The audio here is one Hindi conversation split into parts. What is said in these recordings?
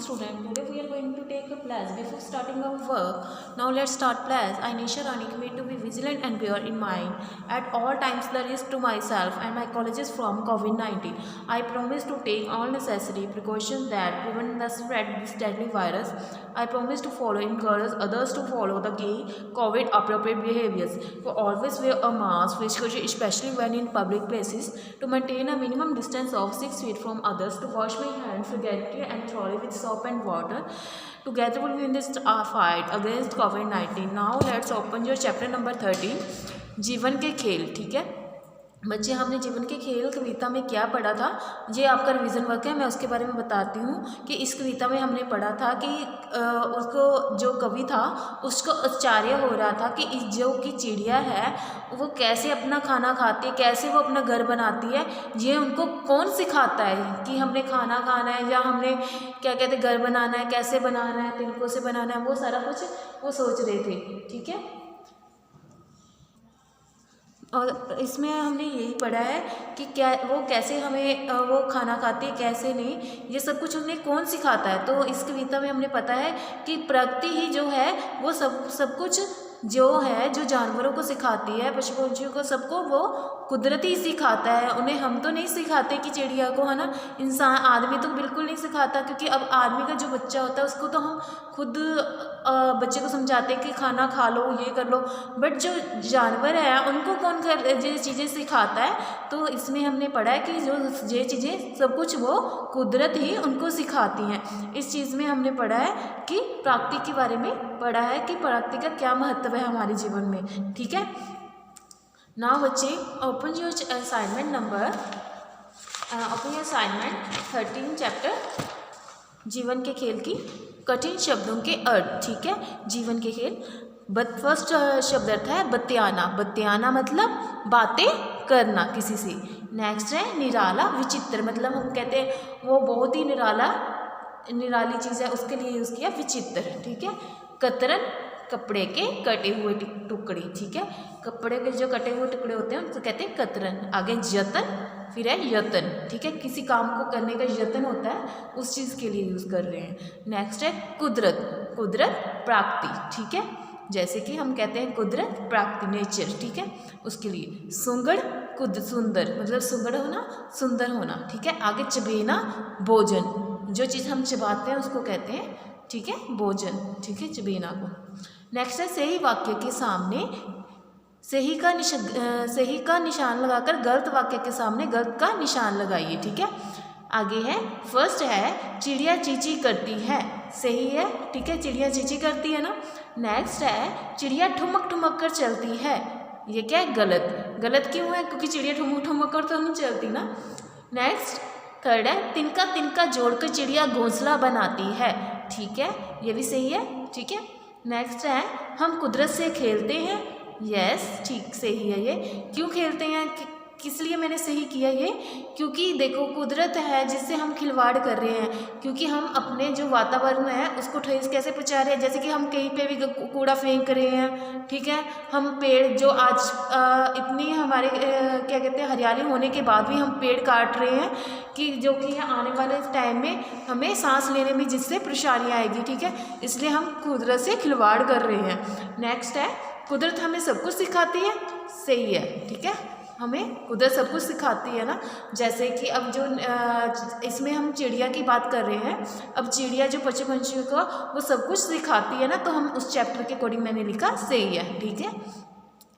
student. Today we are going to take a class. Before starting our work, now let's start class. I Nisha Rani commit to be vigilant and pure in mind at all times the risk to myself and my colleagues from COVID-19. I promise to take all necessary precautions that prevent the spread of this deadly virus. I promise to follow, encourage others to follow the key COVID appropriate behaviors. To always wear a mask, especially when in public places. To maintain a minimum distance of 6 feet from others. To wash my hands frequently and thoroughly with soap and water. Together we will win this fight against COVID-19. Now let's open your chapter number 13. जीवन के खेल. ठीक है बच्चे, हमने जीवन के खेल कविता में क्या पढ़ा था, ये आपका रिवीजन वर्क है. मैं उसके बारे में बताती हूँ कि इस कविता में हमने पढ़ा था कि उसको जो कवि था उसको आश्चर्य हो रहा था कि जो कि चिड़िया है वो कैसे अपना खाना खाती है, कैसे वो अपना घर बनाती है. ये उनको कौन सिखाता है कि हमने खाना खाना है या हमने क्या कहते हैं घर बनाना है, कैसे बनाना है, तिनकों से बनाना है, वो सारा कुछ वो सोच रहे थे. ठीक है, और इसमें हमने यही पढ़ा है कि क्या वो कैसे हमें वो खाना खाती है, कैसे नहीं, ये सब कुछ उन्हें कौन सिखाता है. तो इस कविता में हमने पता है कि प्रकृति ही जो है वो सब कुछ जो है जो जानवरों को सिखाती है, पशु पक्षियों को, सबको वो कुदरती सिखाता है. उन्हें हम तो नहीं सिखाते कि चिड़िया को, है ना, इंसान आदमी तो बिल्कुल नहीं सिखाता, क्योंकि अब आदमी का जो बच्चा होता है उसको तो हम खुद बच्चे को समझाते हैं कि खाना खा लो, ये कर लो. बट जो जानवर है उनको कौन ये चीज़ें सिखाता है. तो इसमें हमने पढ़ा है कि जो ये चीज़ें सब कुछ वो कुदरत ही उनको सिखाती हैं. इस चीज़ में हमने पढ़ा है कि प्रकृति के बारे में पढ़ा है कि प्रकृति का क्या महत्व है हमारे जीवन में. ठीक है, नाउ बच्चे open your assignment number 13 chapter जीवन के खेल की कठिन शब्दों के अर्थ. ठीक है, जीवन के खेल. फर्स्ट शब्द अर्थ है बतियाना. बतियाना मतलब बातें करना किसी से. नेक्स्ट है निराला विचित्र, मतलब हम कहते हैं वो बहुत ही निराली चीज़ है, उसके लिए यूज़ किया विचित्र. ठीक है, कतरन कपड़े के कटे हुए टुकड़े. ठीक है, कपड़े के जो कटे हुए टुकड़े होते हैं उनको कहते हैं कतरन. आगे जतन, फिर है यतन. ठीक है, किसी काम को करने का यतन होता है, उस चीज़ के लिए यूज़ कर रहे हैं. नेक्स्ट है कुदरत. कुदरत प्रकृति. ठीक है, जैसे कि हम कहते हैं कुदरत प्रकृति नेचर. ठीक है, उसके लिए सुंगड़ सुंदर, मतलब सुंगड़ होना, सुंदर होना. ठीक है, आगे चबेना भोजन, जो चीज़ हम चबाते हैं उसको कहते हैं, ठीक है, भोजन. ठीक है, चबेना को. नेक्स्ट है सही वाक्य के सामने सही का निशान लगाकर गलत वाक्य के सामने गलत का निशान लगाइए. ठीक है, आगे है फर्स्ट है चिड़िया चींची करती है. सही है. ठीक है, चिड़िया चींची करती है ना. नेक्स्ट है चिड़िया ठुमक ठुमक कर चलती है. ये क्या है, गलत. गलत क्यों है, क्योंकि चिड़िया ठुमक ठुमक कर तो नहीं चलती ना. नेक्स्ट थर्ड है तिनका तिनका जोड़कर चिड़िया घोंसला बनाती है. ठीक है, ये भी सही है. ठीक है, नेक्स्ट है हम कुदरत से खेलते हैं. यस, ठीक, सही है. ये क्यों खेलते हैं, किस लिए मैंने सही किया ये, क्योंकि देखो कुदरत है जिससे हम खिलवाड़ कर रहे हैं, क्योंकि हम अपने जो वातावरण है उसको ठेस कैसे पहुँचा रहे हैं. जैसे कि हम कहीं पे भी कूड़ा फेंक रहे हैं. ठीक है, हम पेड़ जो आज इतनी हमारे क्या कहते हैं हरियाली होने के बाद भी हम पेड़ काट रहे हैं कि जो कि आने वाले टाइम में हमें सांस लेने में जिससे परेशानी आएगी. ठीक है, इसलिए हम कुदरत से खिलवाड़ कर रहे हैं. नेक्स्ट है कुदरत हमें सब कुछ सिखाती है. सही है. ठीक है, हमें कुदरत सब कुछ सिखाती है ना. जैसे कि अब जो इसमें हम चिड़िया की बात कर रहे हैं, अब चिड़िया जो पशु पंछियों को वो सब कुछ सिखाती है ना, तो हम उस चैप्टर के अकॉर्डिंग मैंने लिखा सही है. ठीक है,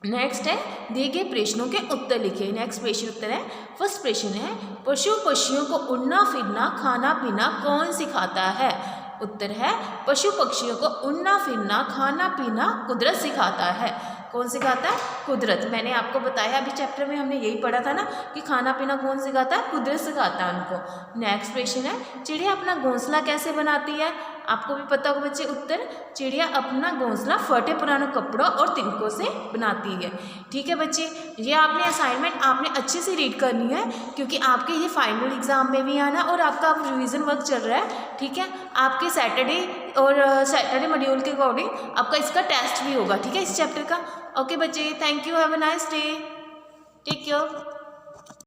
नेक्स्ट है दिए गए प्रश्नों के उत्तर लिखिए. नेक्स्ट प्रश्न उत्तर है, फर्स्ट प्रश्न है पशु पक्षियों को उड़ना फिरना खाना पीना कौन सिखाता है. उत्तर है पशु पक्षियों को उड़ना फिरना खाना पीना कुदरत सिखाता है. कौन सिखाता है, कुदरत. मैंने आपको बताया अभी चैप्टर में हमने यही पढ़ा था ना कि खाना पीना कौन सिखाता है, कुदरत सिखाता है उनको. नेक्स्ट क्वेश्चन है चिड़िया अपना घोंसला कैसे बनाती है. आपको भी पता होगा बच्चे उत्तर, चिड़िया अपना घोंसला फटे पुराने कपड़ों और तिनकों से बनाती है. ठीक है बच्चे, ये आपने असाइनमेंट आपने अच्छे से रीड करनी है, क्योंकि आपके ये फाइनल एग्जाम में भी आना और आपका अब रिविजन वर्क चल रहा है. ठीक है, आपके सैटरडे मॉड्यूल के अकॉर्डिंग आपका इसका टेस्ट भी होगा. ठीक है, इस चैप्टर का. ओके बच्चे, thank you, have a nice day, take care.